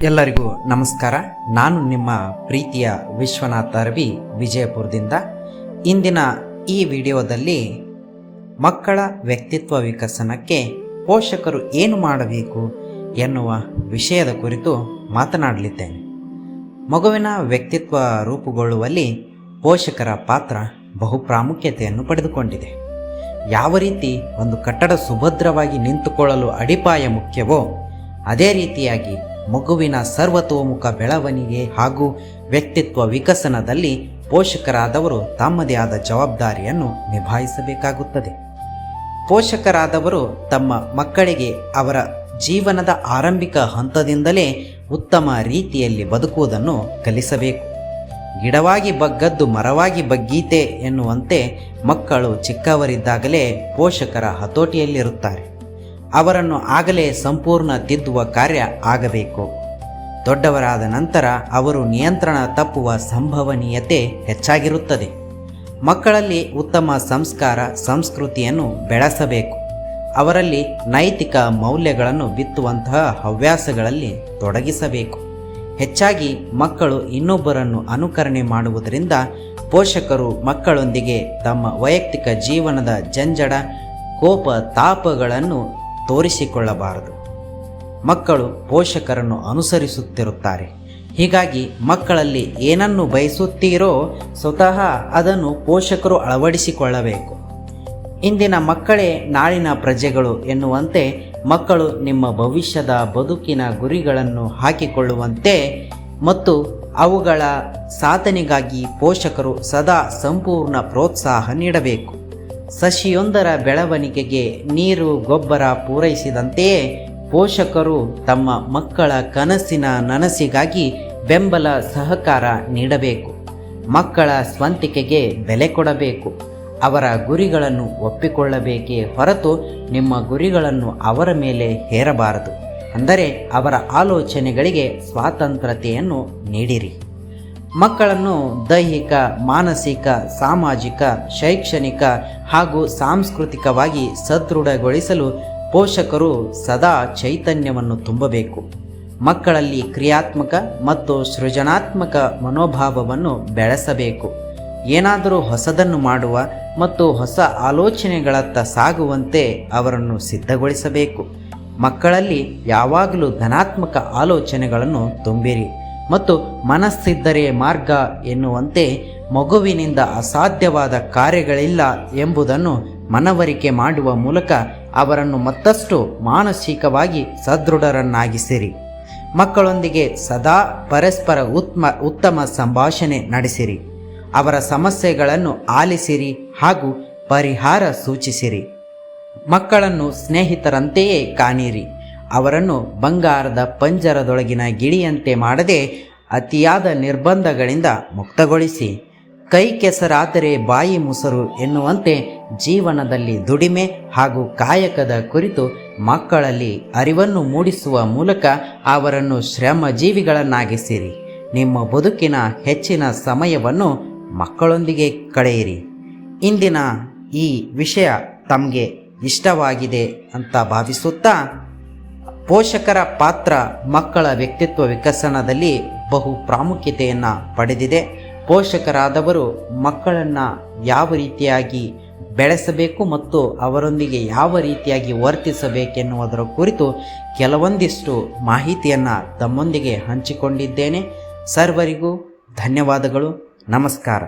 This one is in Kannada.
ಎಲ್ಲರಿಗೂ ನಮಸ್ಕಾರ. ನಾನು ನಿಮ್ಮ ಪ್ರೀತಿಯ ವಿಶ್ವನಾಥ ರವಿ ವಿಜಯಪುರದಿಂದ. ಇಂದಿನ ಈ ವಿಡಿಯೋದಲ್ಲಿ ಮಕ್ಕಳ ವ್ಯಕ್ತಿತ್ವ ವಿಕಸನಕ್ಕೆ ಪೋಷಕರು ಏನು ಮಾಡಬೇಕು ಎನ್ನುವ ವಿಷಯದ ಕುರಿತು ಮಾತನಾಡಲಿದ್ದೇನೆ. ಮಗುವಿನ ವ್ಯಕ್ತಿತ್ವ ರೂಪುಗೊಳ್ಳುವಲ್ಲಿ ಪೋಷಕರ ಪಾತ್ರ ಬಹು ಪ್ರಾಮುಖ್ಯತೆಯನ್ನು ಪಡೆದುಕೊಂಡಿದೆ. ಯಾವ ರೀತಿ ಒಂದು ಕಟ್ಟಡ ಸುಭದ್ರವಾಗಿ ನಿಂತುಕೊಳ್ಳಲು ಅಡಿಪಾಯ ಮುಖ್ಯವೋ ಅದೇ ರೀತಿಯಾಗಿ ಮಗುವಿನ ಸರ್ವತೋಮುಖ ಬೆಳವಣಿಗೆ ಹಾಗೂ ವ್ಯಕ್ತಿತ್ವ ವಿಕಸನದಲ್ಲಿ ಪೋಷಕರಾದವರು ತಮ್ಮದೇ ಆದ ಜವಾಬ್ದಾರಿಯನ್ನು ನಿಭಾಯಿಸಬೇಕಾಗುತ್ತದೆ. ಪೋಷಕರಾದವರು ತಮ್ಮ ಮಕ್ಕಳಿಗೆ ಅವರ ಜೀವನದ ಆರಂಭಿಕ ಹಂತದಿಂದಲೇ ಉತ್ತಮ ರೀತಿಯಲ್ಲಿ ಬದುಕುವುದನ್ನು ಕಲಿಸಬೇಕು. ಗಿಡವಾಗಿ ಬಗ್ಗದ್ದು ಮರವಾಗಿ ಬಗ್ಗೀತೆ ಎನ್ನುವಂತೆ ಮಕ್ಕಳು ಚಿಕ್ಕವರಿದ್ದಾಗಲೇ ಪೋಷಕರ ಹತೋಟಿಯಲ್ಲಿರುತ್ತಾರೆ. ಅವರನ್ನು ಆಗಲೇ ಸಂಪೂರ್ಣ ತಿದ್ದುವ ಕಾರ್ಯ ಆಗಬೇಕು. ದೊಡ್ಡವರಾದ ನಂತರ ಅವರು ನಿಯಂತ್ರಣ ತಪ್ಪುವ ಸಂಭವನೀಯತೆ ಹೆಚ್ಚಾಗಿರುತ್ತದೆ. ಮಕ್ಕಳಲ್ಲಿ ಉತ್ತಮ ಸಂಸ್ಕಾರ ಸಂಸ್ಕೃತಿಯನ್ನು ಬೆಳೆಸಬೇಕು. ಅವರಲ್ಲಿ ನೈತಿಕ ಮೌಲ್ಯಗಳನ್ನು ಬಿತ್ತುವಂತಹ ಹವ್ಯಾಸಗಳಲ್ಲಿ ತೊಡಗಿಸಬೇಕು. ಹೆಚ್ಚಾಗಿ ಮಕ್ಕಳು ಇನ್ನೊಬ್ಬರನ್ನು ಅನುಕರಣೆ ಮಾಡುವುದರಿಂದ ಪೋಷಕರು ಮಕ್ಕಳೊಂದಿಗೆ ತಮ್ಮ ವೈಯಕ್ತಿಕ ಜೀವನದ ಜಂಜಡ ಕೋಪ ತಾಪಗಳನ್ನು ತೋರಿಸಿಕೊಳ್ಳಬಾರದು. ಮಕ್ಕಳು ಪೋಷಕರನ್ನು ಅನುಸರಿಸುತ್ತಿರುತ್ತಾರೆ. ಹೀಗಾಗಿ ಮಕ್ಕಳಲ್ಲಿ ಏನನ್ನು ಬಯಸುತ್ತೀರೋ ಸ್ವತಃ ಅದನ್ನು ಪೋಷಕರು ಅಳವಡಿಸಿಕೊಳ್ಳಬೇಕು. ಇಂದಿನ ಮಕ್ಕಳೇ ನಾಳಿನ ಪ್ರಜೆಗಳು ಎನ್ನುವಂತೆ ಮಕ್ಕಳು ನಿಮ್ಮ ಭವಿಷ್ಯದ ಬದುಕಿನ ಗುರಿಗಳನ್ನು ಹಾಕಿಕೊಳ್ಳುವಂತೆ ಮತ್ತು ಅವುಗಳ ಸಾಧನೆಗಾಗಿ ಪೋಷಕರು ಸದಾ ಸಂಪೂರ್ಣ ಪ್ರೋತ್ಸಾಹ ನೀಡಬೇಕು. ಸಸಿಯೊಂದರ ಬೆಳವಣಿಗೆಗೆ ನೀರು ಗೊಬ್ಬರ ಪೂರೈಸಿದಂತೆಯೇ ಪೋಷಕರು ತಮ್ಮ ಮಕ್ಕಳ ಕನಸಿನ ನನಸಿಗಾಗಿ ಬೆಂಬಲ ಸಹಕಾರ ನೀಡಬೇಕು. ಮಕ್ಕಳ ಸ್ವಂತಿಕೆಗೆ ಬೆಲೆ ಕೊಡಬೇಕು. ಅವರ ಗುರಿಗಳನ್ನು ಒಪ್ಪಿಕೊಳ್ಳಬೇಕೇ ಹೊರತು ನಿಮ್ಮ ಗುರಿಗಳನ್ನು ಅವರ ಮೇಲೆ ಹೇರಬಾರದು. ಅಂದರೆ ಅವರ ಆಲೋಚನೆಗಳಿಗೆ ಸ್ವಾತಂತ್ರ್ಯತೆಯನ್ನು ನೀಡಿರಿ. ಮಕ್ಕಳನ್ನು ದೈಹಿಕ, ಮಾನಸಿಕ, ಸಾಮಾಜಿಕ, ಶೈಕ್ಷಣಿಕ ಹಾಗೂ ಸಾಂಸ್ಕೃತಿಕವಾಗಿ ಸದೃಢಗೊಳಿಸಲು ಪೋಷಕರು ಸದಾ ಚೈತನ್ಯವನ್ನು ತುಂಬಬೇಕು. ಮಕ್ಕಳಲ್ಲಿ ಕ್ರಿಯಾತ್ಮಕ ಮತ್ತು ಸೃಜನಾತ್ಮಕ ಮನೋಭಾವವನ್ನು ಬೆಳೆಸಬೇಕು. ಏನಾದರೂ ಹೊಸದನ್ನು ಮಾಡುವ ಮತ್ತು ಹೊಸ ಆಲೋಚನೆಗಳತ್ತ ಸಾಗುವಂತೆ ಅವರನ್ನು ಸಿದ್ಧಗೊಳಿಸಬೇಕು. ಮಕ್ಕಳಲ್ಲಿ ಯಾವಾಗಲೂ ಧನಾತ್ಮಕ ಆಲೋಚನೆಗಳನ್ನು ತುಂಬಿರಿ ಮತ್ತು ಮನಸ್ಸಿದ್ದರೆ ಮಾರ್ಗ ಎನ್ನುವಂತೆ ಮಗುವಿನಿಂದ ಅಸಾಧ್ಯವಾದ ಕಾರ್ಯಗಳಿಲ್ಲ ಎಂಬುದನ್ನು ಮನವರಿಕೆ ಮಾಡುವ ಮೂಲಕ ಅವರನ್ನು ಮತ್ತಷ್ಟು ಮಾನಸಿಕವಾಗಿ ಸದೃಢರನ್ನಾಗಿಸಿರಿ. ಮಕ್ಕಳೊಂದಿಗೆ ಸದಾ ಪರಸ್ಪರ ಉತ್ತಮ ಸಂಭಾಷಣೆ ನಡೆಸಿರಿ. ಅವರ ಸಮಸ್ಯೆಗಳನ್ನು ಆಲಿಸಿರಿ ಹಾಗೂ ಪರಿಹಾರ ಸೂಚಿಸಿರಿ. ಮಕ್ಕಳನ್ನು ಸ್ನೇಹಿತರಂತೆಯೇ ಕಾಣಿರಿ. ಅವರನ್ನು ಬಂಗಾರದ ಪಂಜರದೊಳಗಿನ ಗಿಳಿಯಂತೆ ಮಾಡದೆ ಅತಿಯಾದ ನಿರ್ಬಂಧಗಳಿಂದ ಮುಕ್ತಗೊಳಿಸಿ. ಕೈ ಕೆಸರಾದರೆ ಬಾಯಿ ಮುಸರು ಎನ್ನುವಂತೆ ಜೀವನದಲ್ಲಿ ದುಡಿಮೆ ಹಾಗೂ ಕಾಯಕದ ಕುರಿತು ಮಕ್ಕಳಲ್ಲಿ ಅರಿವನ್ನು ಮೂಡಿಸುವ ಮೂಲಕ ಅವರನ್ನು ಶ್ರಮಜೀವಿಗಳನ್ನಾಗಿಸಿರಿ. ನಿಮ್ಮ ಬದುಕಿನ ಹೆಚ್ಚಿನ ಸಮಯವನ್ನು ಮಕ್ಕಳೊಂದಿಗೆ ಕಳೆಯಿರಿ. ಇಂದಿನ ಈ ವಿಷಯ ತಮಗೆ ಇಷ್ಟವಾಗಿದೆ ಅಂತ ಭಾವಿಸುತ್ತಾ, ಪೋಷಕರ ಪಾತ್ರ ಮಕ್ಕಳ ವ್ಯಕ್ತಿತ್ವ ವಿಕಸನದಲ್ಲಿ ಬಹು ಪ್ರಾಮುಖ್ಯತೆಯನ್ನು ಪಡೆದಿದೆ. ಪೋಷಕರಾದವರು ಮಕ್ಕಳನ್ನು ಯಾವ ರೀತಿಯಾಗಿ ಬೆಳೆಸಬೇಕು ಮತ್ತು ಅವರೊಂದಿಗೆ ಯಾವ ರೀತಿಯಾಗಿ ವರ್ತಿಸಬೇಕೆನ್ನುವುದರ ಕುರಿತು ಕೆಲವೊಂದಿಷ್ಟು ಮಾಹಿತಿಯನ್ನು ತಮ್ಮೊಂದಿಗೆ ಹಂಚಿಕೊಂಡಿದ್ದೇನೆ. ಸರ್ವರಿಗೂ ಧನ್ಯವಾದಗಳು. ನಮಸ್ಕಾರ.